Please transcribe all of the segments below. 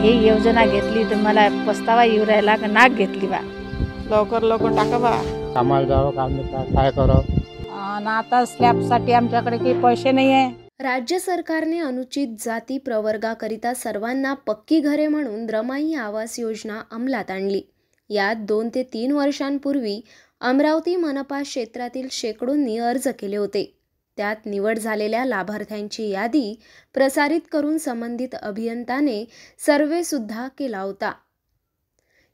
ही योजना घेतली तर मला पस्तावा येऊ राहिला का नाक घेतली बा। लवकर लवकर टाका बा। कामाला जावं काम काय करावं आणि आता स्लॅबसाठी आमच्याकडे काही पैसे नाही आहे। राज्य सरकारने अनुचित जाती प्रवर्गाकरिता सर्वांना पक्की घरे म्हणून रमाई आवास योजना अंमलात आणली। यात 2 ते 3 वर्षांपूर्वी अमरावती मनपा क्षेत्रातील शेकडोंनी अर्ज केले होते। त्यात निवड झालेल्या लाभार्थ्यांची यादी प्रसारित करून संबंधित अभियंताने सर्वे सुद्धा केला होता।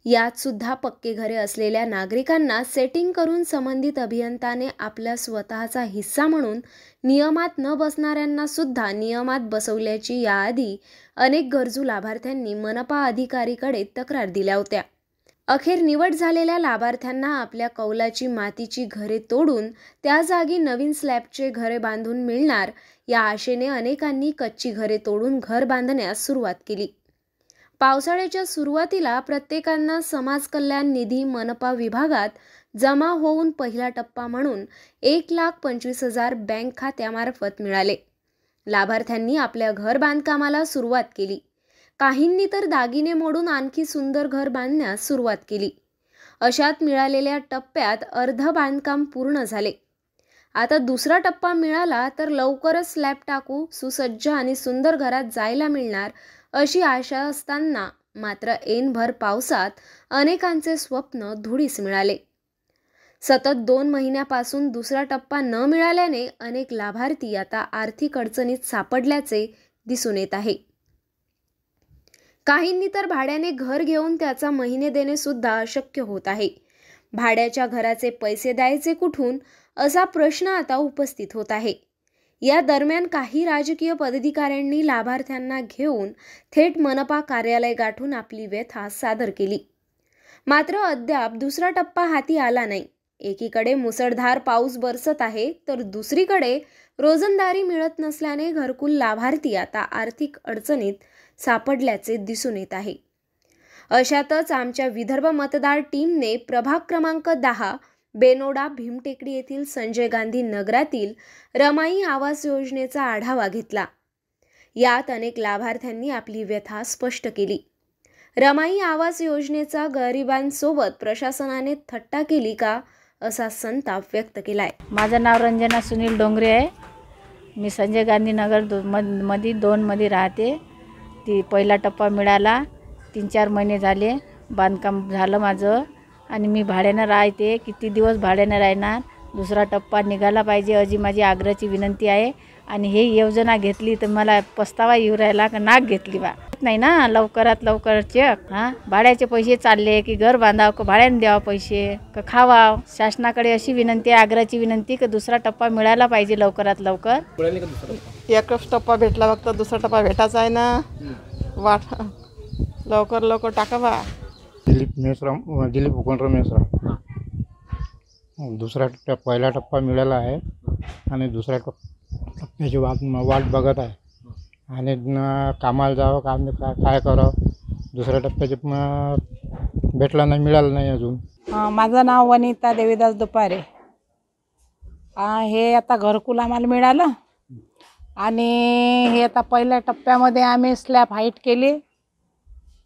यात सुद्धा पक्के घरे असलेल्या नागरिकांना सेटिंग करून संबंधित अभियंताने आपला स्वतःचा हिस्सा म्हणून नियमात न बसणाऱ्यांना सुद्धा नियमात बसवल्याची याआधी अनेक गरजू लाभार्थ्यांनी मनपा अधिकारीकडे तक्रार दिल्या होत्या। अखेर निवड झालेल्या लाभार्थ्यांना आपल्या कौलाची मातीची घरे तोडून त्या जागी नवीन स्लॅबचे घरे बांधून मिळणार या आशेने अनेकांनी कच्ची घरे तोडून घर बांधण्यास सुरुवात केली। पावसाळ्याच्या सुरुवातीला प्रत्येकांना समाज कल्याण निधी मनपा विभागात जमा होऊन पहिला टप्पा म्हणून 1,25,000 बँक खात्यामार्फत मिळाले। लाभार्थ्यांनी आपल्या घर बांधकामाला सुरुवात केली। काहींनी तर दागिने मोडून आणखी सुंदर घर बांधण्यास सुरुवात केली। अशात मिळालेल्या टप्प्यात अर्ध बांधकाम पूर्ण झाले। आता दुसरा टप्पा मिळाला तर लवकरच स्लॅब टाकू सुसज्ज आणि सुंदर घरात जायला मिळणार अशी आशा असताना मात्र ऐनभर पावसात अनेकांचे स्वप्न धुळीस मिळाले। सतत 2 महिन्यापासून दुसरा टप्पा न मिळाल्याने अनेक लाभार्थी आता आर्थिक अडचणीत सापडल्याचे दिसून येत आहे। काहींनी तर भाड्याने घर घेऊन त्याचा महिने देणे सुद्धा अशक्य होत आहे। भाड्याच्या घराचे पैसे द्यायचे कुठून असा प्रश्न आता उपस्थित होत आहे। या दरम्यान काही राजकीय पदाधिकाऱ्यांनी लाभार्थ्यांना घेऊन थेट मनपा कार्यालय गाठून आपली व्यथा सादर केली। मात्र अद्याप दुसरा टप्पा हाती आला नाही। एकीकडे मुसळधार पाऊस बरसत आहे तर दुसरीकडे रोजंदारी मिळत नसल्याने घरकुल लाभार्थी आता आर्थिक अडचणीत सापडल्याचे दिसून येत आहे। अशातच आमच्या विदर्भ मतदार टीमने प्रभाग क्रमांक 10 बेनोडा भीमटेकडी येथील संजय गांधी नगरातील रमाई आवास योजनेचा आढावा घेतला। यात अनेक लाभार्थ्यांनी आपली व्यथा स्पष्ट केली। रमाई आवास योजनेचा गरिबांसोबत प्रशासनाने थट्टा केली का असा संताप व्यक्त केलाय। माझं नाव रंजना सुनील डोंगरे आहे। मी संजय गांधी नगर 2 मध्ये राहते। ती पहिला टप्पा मिळाला, 3-4 महिने झाले बांधकाम झालं माझं आणि मी भाड्यानं राहते। किती दिवस भाड्यानं राहणार? दुसरा टप्पा निघाला पाहिजे अशी माझी आग्रहाची विनंती आहे। आणि ही योजना घेतली तर मला पस्तावा येऊ राहिला का नाक घेतली बा। नाही ना लवकरात लवकर चेक भाड्याचे पैसे चालले की घर बांधावं का भाड्याने द्यावं पैसे का खावावं। शासनाकडे अशी विनंती आहे, आग्रहाची विनंती की दुसरा टप्पा मिळाला पाहिजे लवकरात लवकर। एकच टप्पा भेटला फक्त, दुसरा टप्पा भेटायचा आहे ना। वाट लवकर लवकर टाका बा। दिलीप हुकुमराव मेसरा। पहिला टप्पा मिळाला आहे आणि दुसऱ्या टप्प्याची वाट बघत आहे आणि कामाला जावं काम काय करावं। दुसऱ्या टप्प्याचे भेटला नाही, मिळालं नाही अजून। माझं नाव वनिता देवीदास दुपारे। हे आता घरकुल आम्हाला मिळालं आणि हे आता पहिल्या टप्प्यामध्ये आम्ही स्लॅब हाईट केली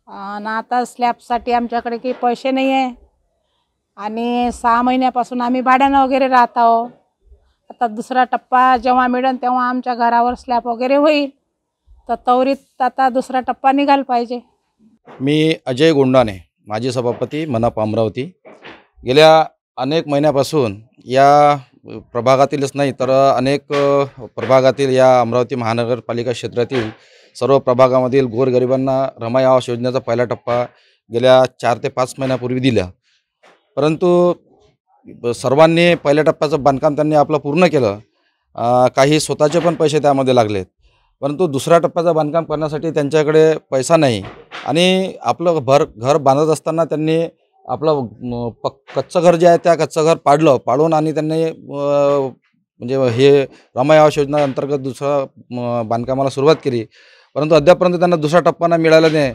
आणि आता स्लॅबसाठी आमच्याकडे काही पैसे नाही आहे आणि 6 महिन्यापासून आम्ही भाड्यानं वगैरे राहत आहोत। आता दुसरा टप्पा जेव्हा मिळेल तेव्हा आमच्या घरावर स्लॅब वगैरे होईल, तर त्वरित आता दुसरा टप्पा निघाला पाहिजे। मी अजय गोंडाने, माजी सभापती मनपा अमरावती। गेल्या अनेक महिन्यापासून या प्रभागातीलच नाही तर अनेक प्रभागातील या अमरावती महानगरपालिका क्षेत्रातील सर्व प्रभागामधील गोरगरिबांना रमाई आवास योजनेचा पहिला टप्पा गेल्या 4 ते 5 महिन्यापूर्वी दिला। परंतु सर्वांनी पहिल्या टप्प्याचं बांधकाम त्यांनी आपलं पूर्ण केलं। काही स्वतःचे पण पैसे त्यामध्ये लागलेत, परंतु दुसऱ्या टप्प्याचं बांधकाम करण्यासाठी त्यांच्याकडे पैसा नाही आणि आपलं घर बांधत असताना त्यांनी आपलं कच्चं घर जे आहे त्या कच्चं घर पाडून आणि त्यांनी म्हणजे हे रमाई आवास योजना अंतर्गत दुसरा बांधकामाला सुरुवात केली। परंतु अद्यापर्यंत त्यांना दुसरा टप्पा नाही मिळाल्याने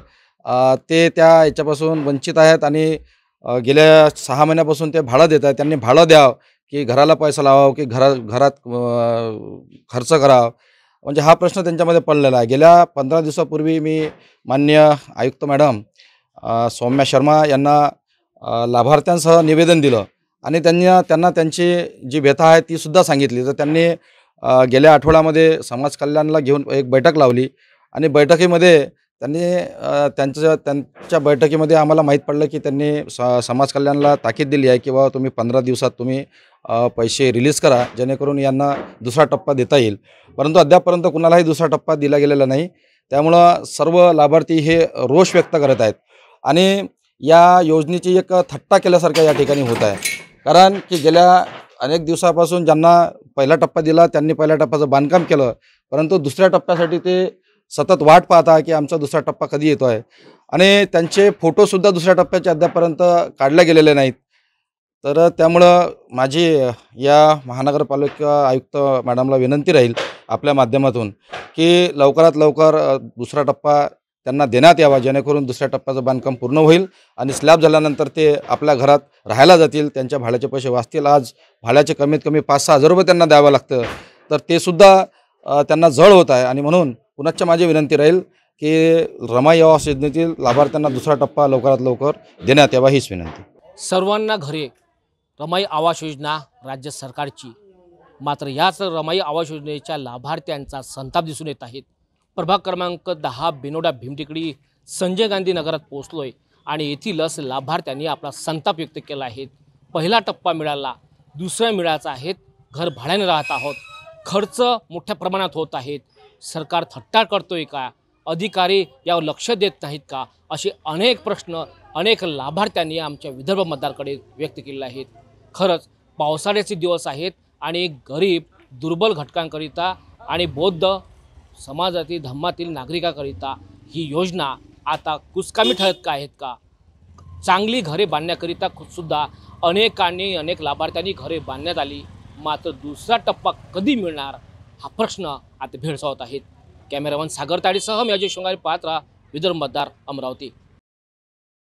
ते त्या याच्यापासून वंचित आहेत आणि गेल्या 6 महिन्यापासून ते भाडं देत आहेत। त्यांनी भाडं द्यावं की घराला पैसा लावावं की घरात खर्च करावं म्हणजे हा प्रश्न त्यांच्यामध्ये पडलेला आहे. गेल्या 15 दिवसापूर्वी मी माननीय आयुक्त मॅडम सौम्या शर्मा यांना लाभार्थ्यांसह निवेदन दिलं आणि त्यांना त्यांची जी व्यथा आहे तीसुद्धा सांगितली. तर त्यांनी गेल्या आठवड्यामध्ये समाज कल्याणला घेऊन एक बैठक लावली आणि बैठकीमध्ये त्यांच्या बैठकीमध्ये आम्हाला माहीत पडलं की त्यांनी समाज कल्याणला ताकीद दिली आहे की बाबा तुम्ही 15 दिवसात तुम्ही पैसे रिलीज करा, जेणेकरून यांना दुसरा टप्पा देता येईल. परंतु अद्यापपर्यंत कुणालाही दुसरा टप्पा दिला गेलेला नाही. त्यामुळं सर्व लाभार्थी हे रोष व्यक्त करत आहेत आणि या योजनेची एक थट्टा केल्यासारखं या ठिकाणी होत आहे. कारण की गेल्या अनेक दिवसापासून ज्यांना पहिला टप्पा दिला त्यांनी पहिल्या टप्प्याचं बांधकाम केलं, परंतु दुसऱ्या टप्प्यासाठी ते सतत वाट पाहता की आमचा दुसरा टप्पा कधी येतो आहे आणि त्यांचे फोटोसुद्धा दुसऱ्या टप्प्याचे अद्यापर्यंत काढले गेलेले नाहीत. तर त्यामुळं माझी या महानगरपालिका आयुक्त मॅडमला विनंती राहील आपल्या माध्यमातून की लवकरात लवकर दुसरा टप्पा त्यांना देण्यात यावा, जेणेकरून दुसऱ्या टप्प्याचं बांधकाम पूर्ण होईल आणि स्लॅब झाल्यानंतर ते आपल्या घरात राहायला जातील, त्यांच्या भाड्याचे पैसे वाचतील. आज भाड्याचे कमीत कमी 5-6 हजार रुपये त्यांना द्यावं लागतं, तर ते सुद्धा त्यांना जड होत आहे. आणि म्हणून पुनश्च माझी विनंती राहील की रमाई आवास योजनेतील लाभार्थ्यांना दुसरा टप्पा लवकरात लवकर देण्यात यावा हीच विनंती. सर्वांना घरे रमाई आवास योजना राज्य सरकारची, मात्र याच रमाई आवास योजनेच्या लाभार्थ्यांचा संताप दिसून येत आहेत. प्रभाग क्रमांक 10 बिनोडा भीमटेकडी संजय गांधी नगरात पोहोचलोय आणि येथीलच लाभार्थ्यांनी आपला संताप व्यक्त केला आहे. पहिला टप्पा मिळाला, दुसरा मिळायचा आहे, घर भाड्याने राहत आहोत, खर्च मोठ्या प्रमाणात होत आहेत, सरकार थट्टा करतोय का, अधिकारी यावर लक्ष देत नाहीत का, असे अनेक प्रश्न अनेक लाभार्थ्यांनी आमच्या विदर्भ मतदारकडे व्यक्त केले आहेत. खरंच पावसाळ्याचे दिवस आहेत आणि गरीब दुर्बल घटकांकरिता आणि बौद्ध समाजातील धर्मातील नागरिकाकरिता ही योजना आता कुचकामी ठरत का आहेत का? चांगली घरे बांधण्याकरिता सुद्धा अनेक लाभार्थ्यांनी घरे बांधण्यात आली, मात्र दुसरा टप्पा कधी मिळणार हा प्रश्न आता भेडसावत आहेत. कॅमेरामन सागर ताडीसह मी अजय शृंगारे, पात्रा, विदर्भ मतदार, अमरावती.